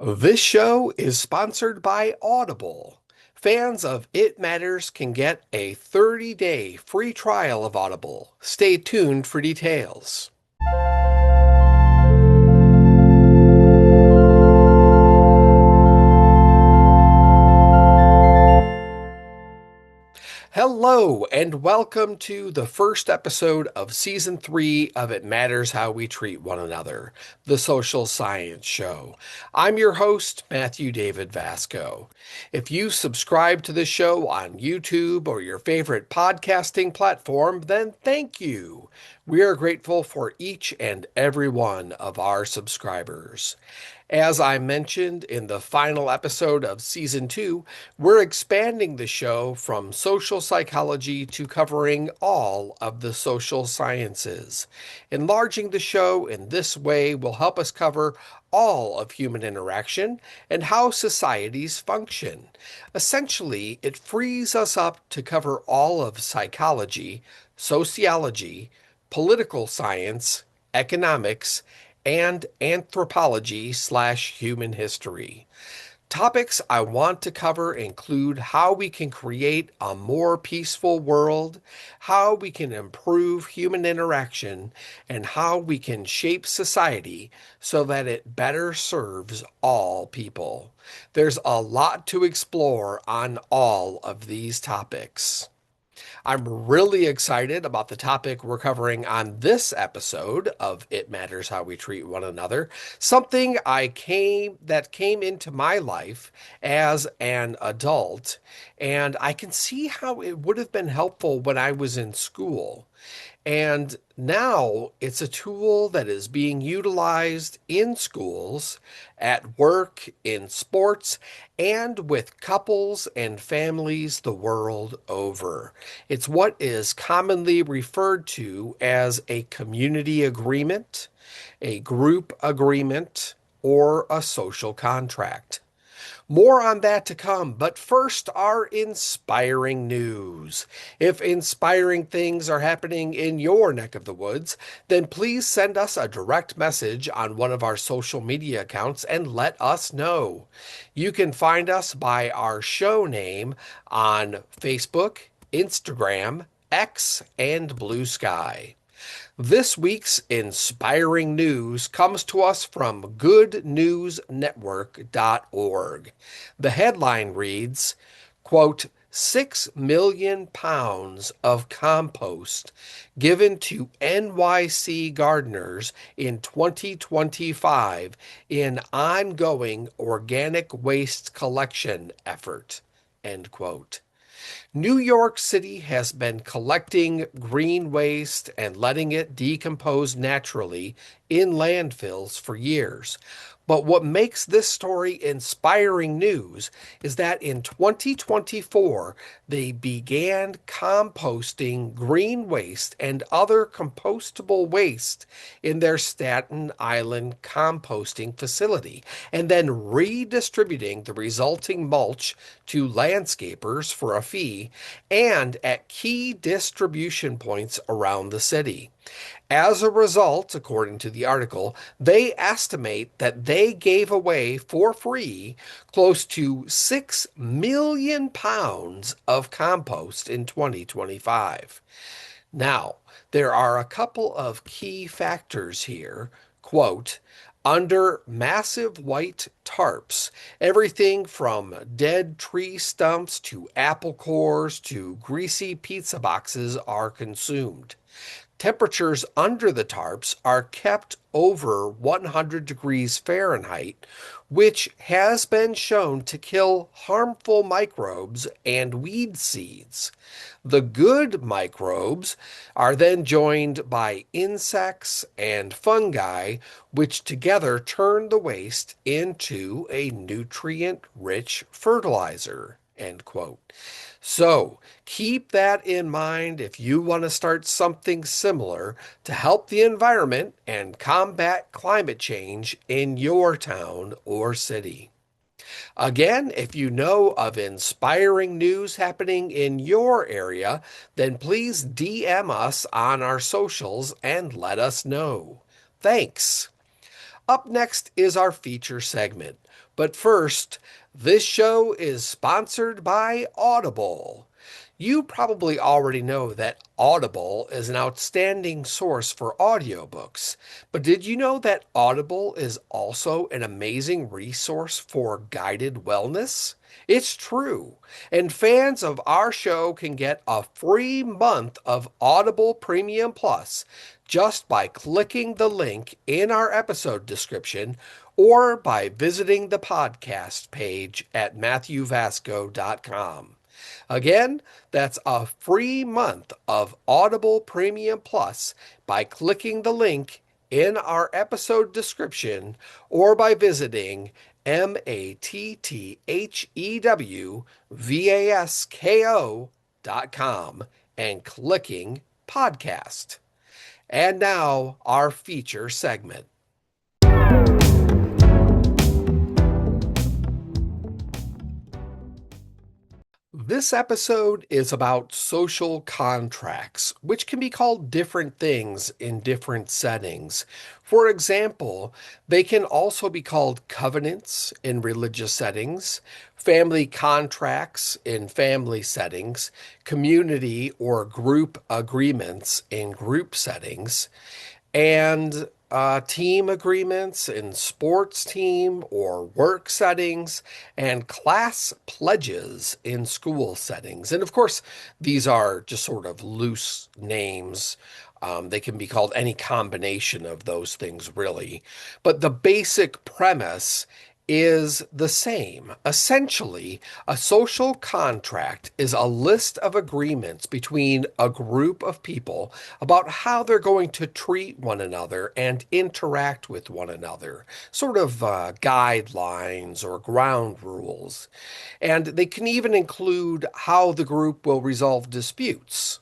This show is sponsored by Audible. Fans of It Matters can get a 30-day free trial of Audible. Stay tuned for details. Hello, and welcome to the first episode of Season 3 of It Matters How We Treat One Another, the social science show. I'm your host, Matthew David Vasco. If you subscribe to this show on YouTube or your favorite podcasting platform, then thank you. We are grateful for each and every one of our subscribers. As I mentioned in the final episode of Season 2, we're expanding the show from social psychology to covering all of the social sciences. Enlarging the show in this way will help us cover all of human interaction and how societies function. Essentially, it frees us up to cover all of psychology, sociology, political science, economics, and anthropology/human history. Topics I want to cover include how we can create a more peaceful world, how we can improve human interaction, and how we can shape society so that it better serves all people. There's a lot to explore on all of these topics. I'm really excited about the topic we're covering on this episode of It Matters How We Treat One Another, something that came into my life as an adult, and I can see how it would have been helpful when I was in school. And now it's a tool that is being utilized in schools, at work, in sports, and with couples and families the world over. It's what is commonly referred to as a community agreement, a group agreement, or a social contract. More on that to come, but first, our inspiring news. If inspiring things are happening in your neck of the woods, then please send us a direct message on one of our social media accounts and let us know. You can find us by our show name on Facebook, Instagram, X, and Blue Sky. This week's inspiring news comes to us from goodnewsnetwork.org. The headline reads, quote, 6 million pounds of compost given to NYC gardeners in 2025 in ongoing organic waste collection effort, end quote. New York City has been collecting green waste and letting it decompose naturally in landfills for years. But what makes this story inspiring news is that in 2024, they began composting green waste and other compostable waste in their Staten Island composting facility, and then redistributing the resulting mulch to landscapers for a fee and at key distribution points around the city. As a result, according to the article, they estimate that they gave away for free close to 6 million pounds of compost in 2025. Now, there are a couple of key factors here. Quote, under massive white tarps, everything from dead tree stumps to apple cores to greasy pizza boxes are consumed. Temperatures under the tarps are kept over 100 degrees Fahrenheit, which has been shown to kill harmful microbes and weed seeds. The good microbes are then joined by insects and fungi, which together turn the waste into a nutrient-rich fertilizer, end quote. So keep that in mind if you want to start something similar to help the environment and combat climate change in your town or city. Again, if you know of inspiring news happening in your area, then please DM us on our socials and let us know. Thanks. Up next is our feature segment, But first, this show is sponsored by Audible. You probably already know that Audible is an outstanding source for audiobooks, but did you know that Audible is also an amazing resource for guided wellness? It's true. And fans of our show can get a free month of Audible Premium Plus just by clicking the link in our episode description or by visiting the podcast page at matthewvasco.com. Again, that's a free month of Audible Premium Plus by clicking the link in our episode description or by visiting matthewvasco.com and clicking podcast. And now our feature segment. This episode is about social contracts, which can be called different things in different settings. For example, they can also be called covenants in religious settings, family contracts in family settings, community or group agreements in group settings, and team agreements in sports team or work settings, and class pledges in school settings. And of course, these are just sort of loose names. They can be called any combination of those things, really. But the basic premise is the same. Essentially, a social contract is a list of agreements between a group of people about how they're going to treat one another and interact with one another, sort of guidelines or ground rules. And they can even include how the group will resolve disputes.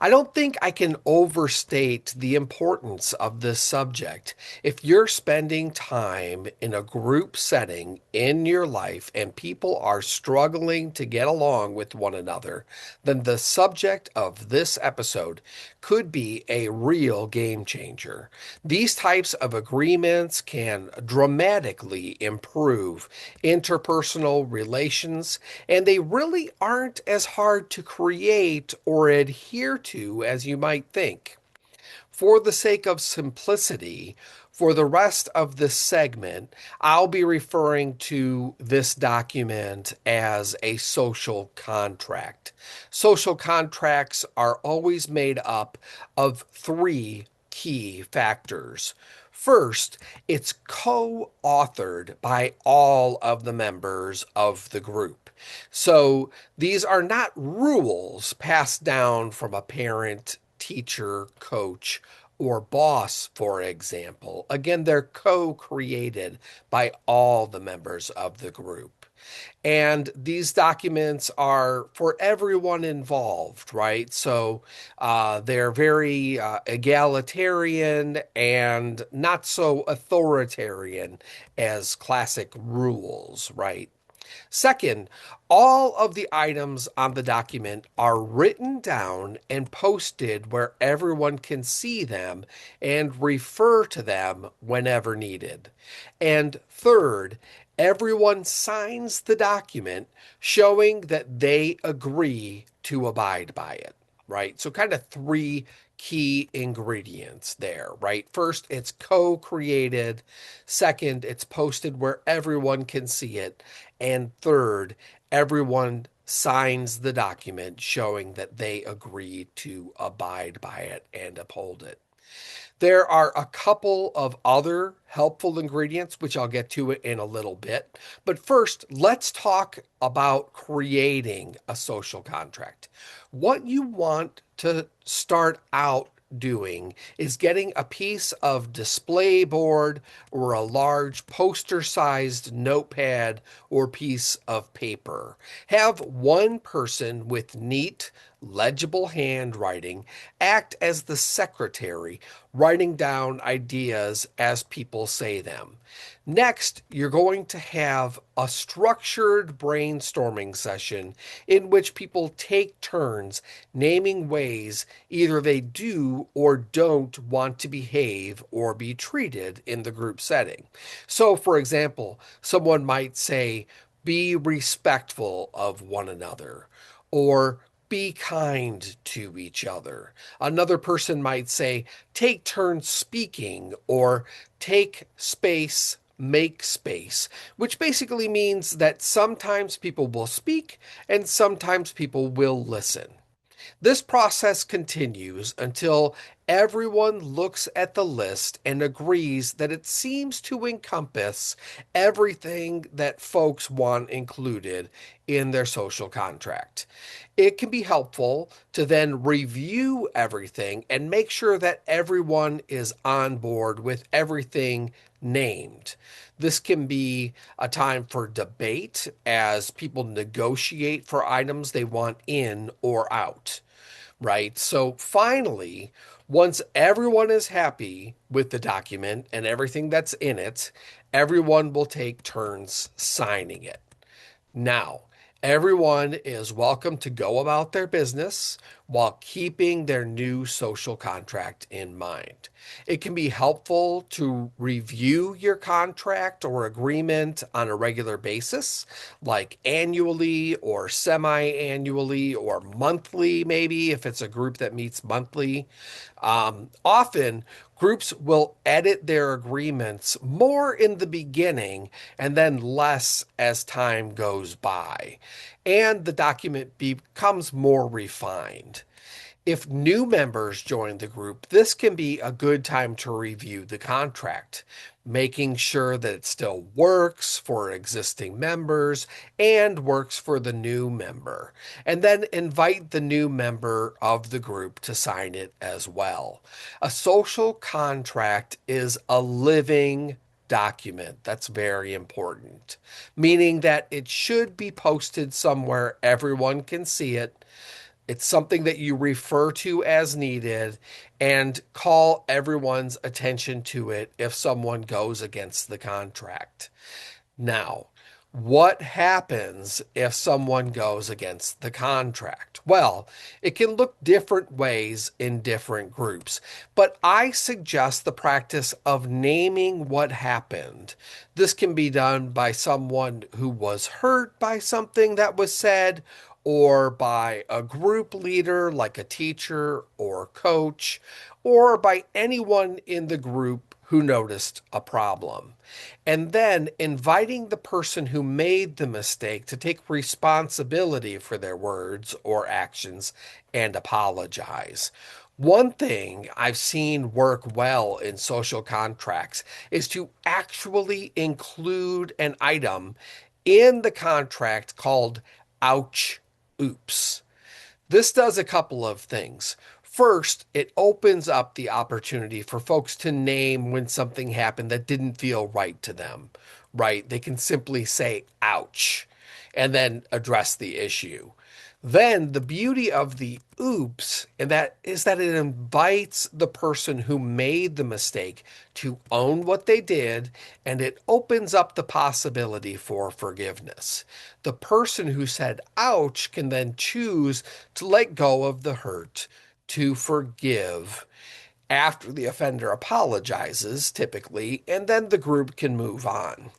I don't think I can overstate the importance of this subject. If you're spending time in a group setting in your life and people are struggling to get along with one another, then the subject of this episode could be a real game changer. These types of agreements can dramatically improve interpersonal relations, and they really aren't as hard to create or adhere to as you might think. For the sake of simplicity, for the rest of this segment, I'll be referring to this document as a social contract. Social contracts are always made up of three key factors. First, it's co-authored by all of the members of the group. So these are not rules passed down from a parent, teacher, coach, or boss, for example. Again, they're co-created by all the members of the group. And these documents are for everyone involved, right? So they're very egalitarian and not so authoritarian as classic rules, right? Second, all of the items on the document are written down and posted where everyone can see them and refer to them whenever needed. And third, everyone signs the document showing that they agree to abide by it, right? So, kind of three key ingredients there, right? First, it's co created. Second, it's posted where everyone can see it. And third, everyone signs the document showing that they agree to abide by it and uphold it. There are a couple of other helpful ingredients, which I'll get to in a little bit. But first, let's talk about creating a social contract. What you want to start out doing is getting a piece of display board or a large poster sized notepad or piece of paper. Have one person with neat, legible handwriting, act as the secretary, writing down ideas as people say them. Next, you're going to have a structured brainstorming session in which people take turns naming ways either they do or don't want to behave or be treated in the group setting. So, for example, someone might say, be respectful of one another, or be kind to each other. Another person might say, take turns speaking, or take space, make space, which basically means that sometimes people will speak and sometimes people will listen. This process continues until everyone looks at the list and agrees that it seems to encompass everything that folks want included in their social contract. It can be helpful to then review everything and make sure that everyone is on board with everything named. This can be a time for debate as people negotiate for items they want in or out, right? So finally, once everyone is happy with the document and everything that's in it, everyone will take turns signing it. Now, everyone is welcome to go about their business while keeping their new social contract in mind. It can be helpful to review your contract or agreement on a regular basis, like annually or semi annually or monthly, maybe if it's a group that meets monthly. Often, groups will edit their agreements more in the beginning and then less as time goes by, and the document becomes more refined. If new members join the group, this can be a good time to review the contract, making sure that it still works for existing members and works for the new member. And then invite the new member of the group to sign it as well. A social contract is a living document. That's very important, meaning that it should be posted somewhere everyone can see it. It's something that you refer to as needed and call everyone's attention to it if someone goes against the contract. Now, what happens if someone goes against the contract? Well, it can look different ways in different groups, but I suggest the practice of naming what happened. This can be done by someone who was hurt by something that was said, or by a group leader like a teacher or coach, or by anyone in the group who noticed a problem. And then inviting the person who made the mistake to take responsibility for their words or actions and apologize. One thing I've seen work well in social contracts is to actually include an item in the contract called ouch, oops. This does a couple of things. First, it opens up the opportunity for folks to name when something happened that didn't feel right to them, right? They can simply say, ouch, and then address the issue. Then the beauty of the oops and that is that it invites the person who made the mistake to own what they did, and it opens up the possibility for forgiveness. The person who said ouch can then choose to let go of the hurt, to forgive after the offender apologizes, typically, and then the group can move on.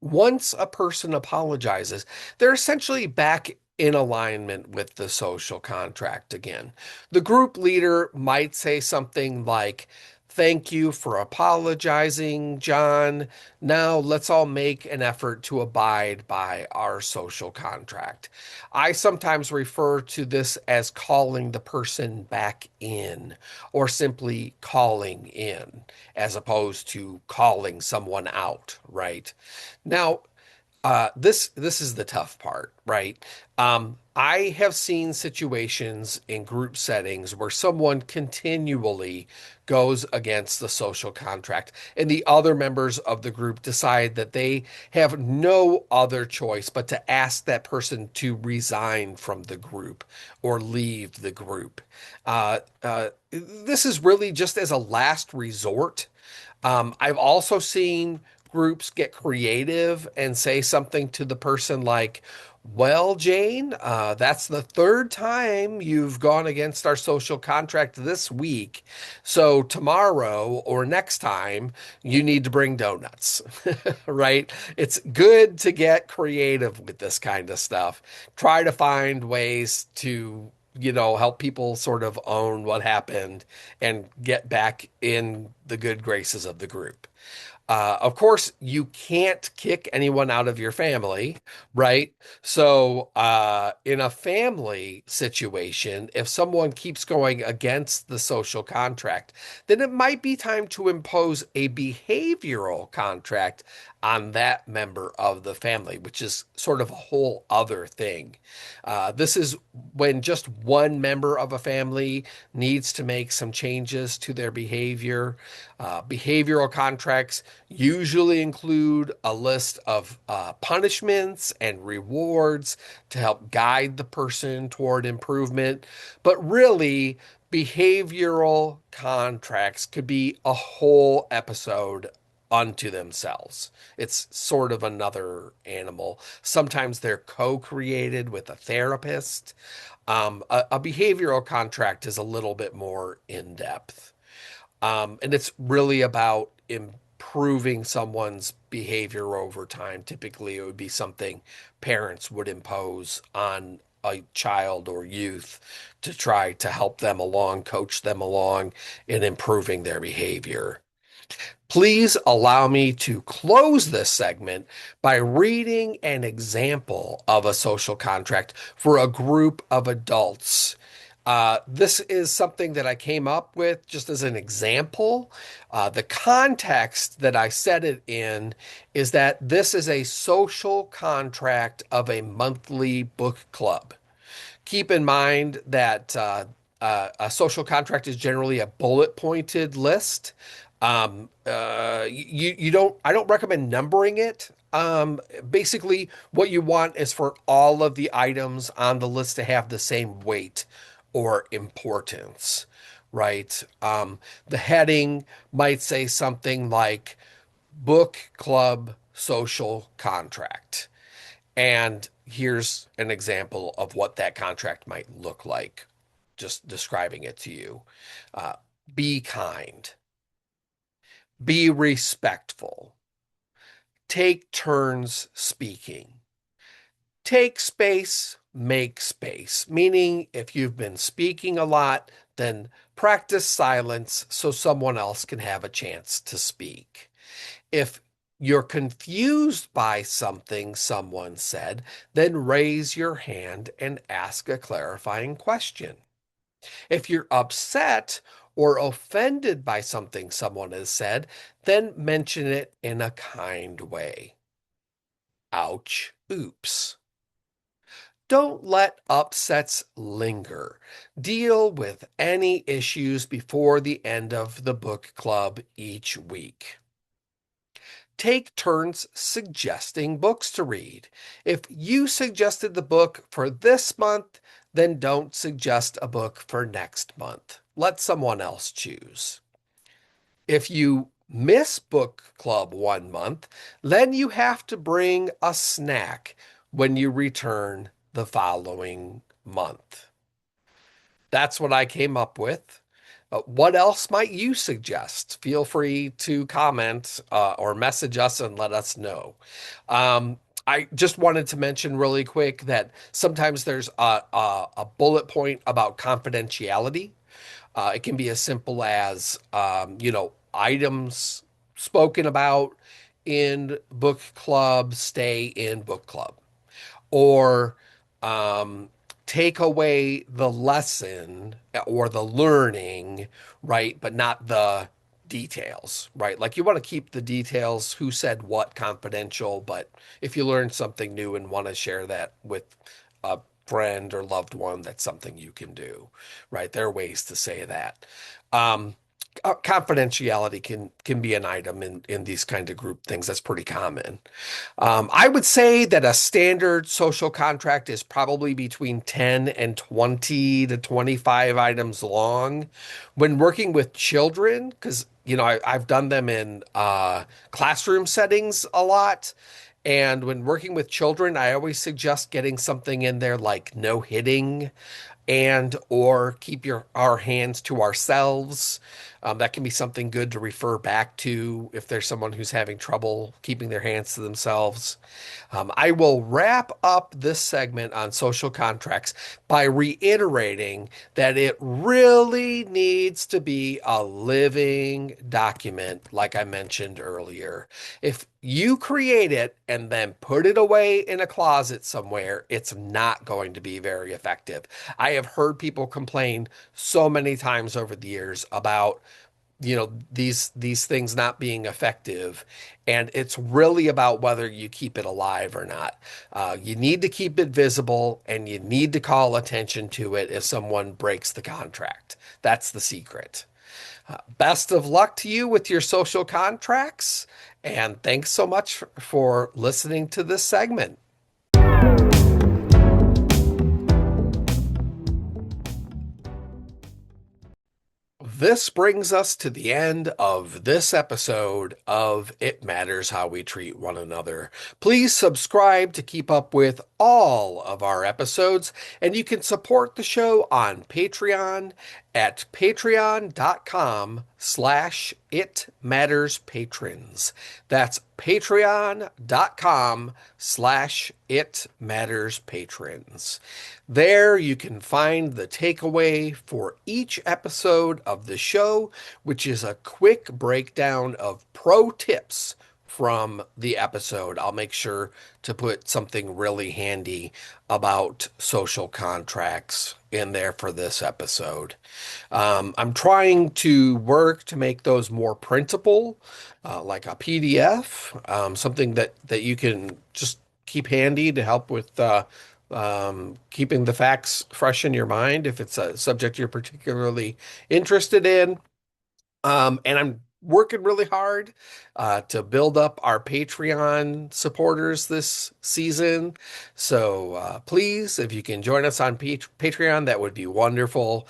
Once a person apologizes, they're essentially back in alignment with the social contract again. The group leader might say something like, thank you for apologizing, John. Now let's all make an effort to abide by our social contract. I sometimes refer to this as calling the person back in, or simply calling in, as opposed to calling someone out, right? Now, This is the tough part, right? I have seen situations in group settings where someone continually goes against the social contract, and the other members of the group decide that they have no other choice but to ask that person to resign from the group or leave the group. This is really just as a last resort. I've also seen groups get creative and say something to the person like, well, Jane, that's the third time you've gone against our social contract this week. So tomorrow or next time, you need to bring donuts, right? It's good to get creative with this kind of stuff. Try to find ways to, help people sort of own what happened and get back in the good graces of the group. Of course, you can't kick anyone out of your family, right? So, in a family situation, if someone keeps going against the social contract, then it might be time to impose a behavioral contract on that member of the family, which is sort of a whole other thing. This is when just one member of a family needs to make some changes to their behavior. Behavioral contracts usually include a list of punishments and rewards to help guide the person toward improvement. But really, behavioral contracts could be a whole episode unto themselves. It's sort of another animal. Sometimes they're co-created with a therapist. A behavioral contract is a little bit more in depth. And it's really about improving someone's behavior over time. Typically, it would be something parents would impose on a child or youth to try to help them along, coach them along in improving their behavior. Please allow me to close this segment by reading an example of a social contract for a group of adults. This is something that I came up with just as an example. The context that I said it in is that this is a social contract of a monthly book club. Keep in mind that a social contract is generally a bullet pointed list. You don't, I don't recommend numbering it. Basically, what you want is for all of the items on the list to have the same weight or importance, right? The heading might say something like book club social contract. And here's an example of what that contract might look like, just describing it to you. Uh, be kind, be respectful, take turns speaking, take space, make space. Meaning, if you've been speaking a lot, then practice silence so someone else can have a chance to speak. If you're confused by something someone said, then raise your hand and ask a clarifying question. If you're upset or offended by something someone has said, then mention it in a kind way. Ouch, oops. Don't let upsets linger. Deal with any issues before the end of the book club each week. Take turns suggesting books to read. If you suggested the book for this month, then don't suggest a book for next month. Let someone else choose. If you miss book club 1 month, then you have to bring a snack when you return the following month. That's what I came up with. What else might you suggest? Feel free to comment or message us and let us know. Um, I just wanted to mention really quick that sometimes there's a bullet point about confidentiality. It can be as simple as, items spoken about in book club, stay in book club, or um, take away the lesson or the learning, right? But not details, right? Like you want to keep the details, who said what, confidential, but if you learn something new and want to share that with a friend or loved one, that's something you can do, right? There are ways to say that. Um, Confidentiality can be an item in these kind of group things. That's pretty common. I would say that a standard social contract is probably between 10 and 20 to 25 items long. When working with children, because I've done them in classroom settings a lot. And when working with children, I always suggest getting something in there like no hitting and or keep our hands to ourselves. That can be something good to refer back to if there's someone who's having trouble keeping their hands to themselves. I will wrap up this segment on social contracts by reiterating that it really needs to be a living document, like I mentioned earlier. If you create it and then put it away in a closet somewhere, it's not going to be very effective. I have heard people complain so many times over the years about these things not being effective, and it's really about whether you keep it alive or not. You need to keep it visible, and you need to call attention to it if someone breaks the contract. That's the secret. Best of luck to you with your social contracts, and thanks so much for listening to this segment. This brings us to the end of this episode of It Matters How We Treat One Another. Please subscribe to keep up with all of our episodes, and you can support the show on Patreon at patreon.com/itmatterspatrons. That's patreon.com/itmatterspatrons. There you can find the takeaway for each episode of the show, which is a quick breakdown of pro tips from the episode. I'll make sure to put something really handy about social contracts in there for this episode. I'm trying to work to make those more printable, like a PDF, something that you can just keep handy to help with keeping the facts fresh in your mind if it's a subject you're particularly interested in. And I'm working really hard to build up our Patreon supporters this season. So please, if you can join us on Patreon, that would be wonderful.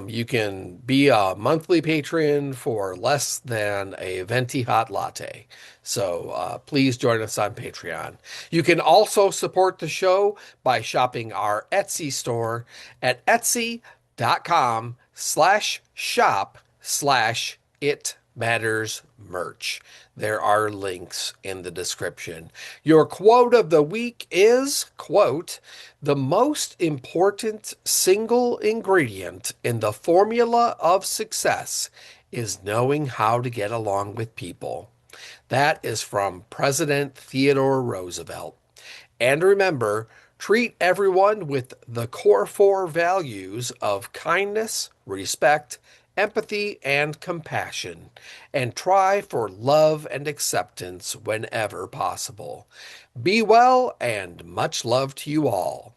You can be a monthly patron for less than a venti hot latte. So please join us on Patreon. You can also support the show by shopping our Etsy store at etsy.com/shop/it matters merch. There are links in the description. Your quote of the week is, quote, "The most important single ingredient in the formula of success is knowing how to get along with people." That is from President Theodore Roosevelt. And remember, treat everyone with the core four values of kindness, respect, empathy, and compassion, and try for love and acceptance whenever possible. Be well, and much love to you all.